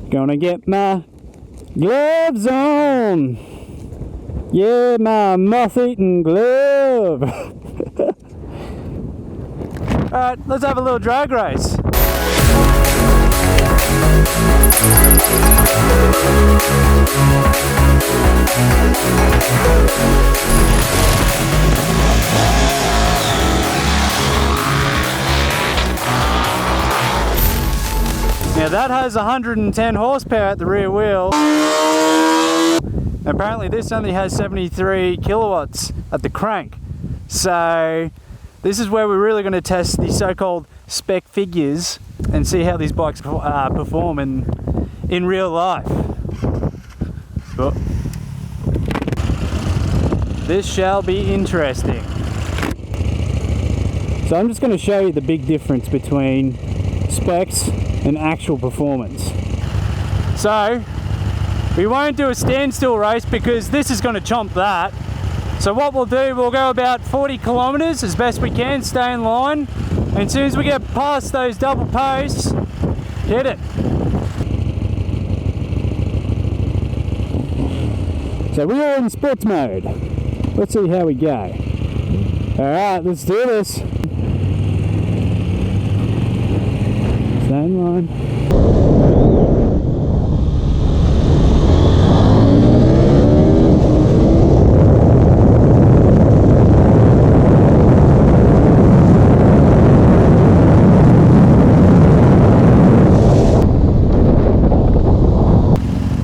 Gonna get my gloves on. Yeah, my moth-eaten glove. Alright, let's have a little drag race. Now that has 110 horsepower at the rear wheel. Apparently this only has 73 kilowatts at the crank. So this is where we're really going to test the so-called spec figures and see how these bikes perform in real life. Oh. This shall be interesting. So I'm just going to show you the big difference between specs and actual performance. So we won't do a standstill race because this is going to chomp that. So what we'll do, we'll go about 40 kilometers as best we can, stay in line, and as soon as we get past those double posts, hit it. So we are in sports mode. Let's see how we go. Alright, let's do this. Stay in line.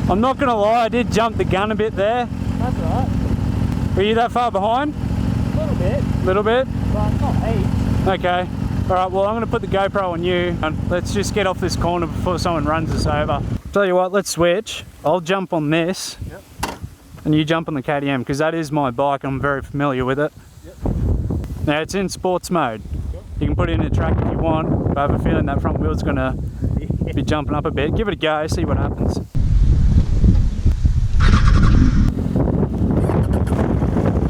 I'm not gonna lie, I did jump the gun a bit there. That's alright. Were you that far behind? A little bit. Little bit? But not heaps. Okay. Alright, well I'm gonna put the GoPro on you. Let's just get off this corner before someone runs us over. Tell you what, let's switch. I'll jump on this. Yep. And you jump on the KTM, because that is my bike, I'm very familiar with it. Yep. Now it's in sports mode. Yep. You can put it in a track if you want, but I have a feeling that front wheel's gonna be jumping up a bit. Give it a go, see what happens.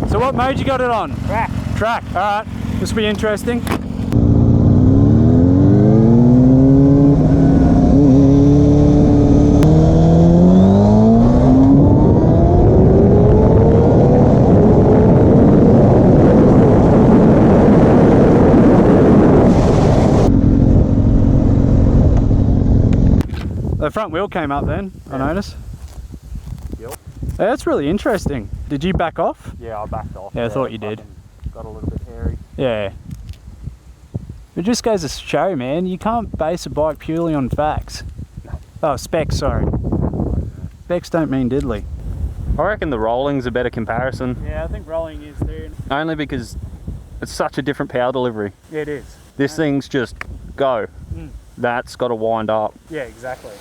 So what mode you got it on? Track. Track, alright. This will be interesting. The front wheel came up then, yeah. I noticed. Yep. Yeah, that's really interesting. Did you back off? Yeah, I backed off. Yeah, I thought you did. Got a little bit hairy. Yeah. It just goes to show, man, you can't base a bike purely on facts. No. Oh, specs, sorry. Specs don't mean diddly. I reckon the rolling's a better comparison. Yeah, I think rolling is too. Only because it's such a different power delivery. Yeah, it is. This thing's just go. Mm. That's got to wind up. Yeah, exactly.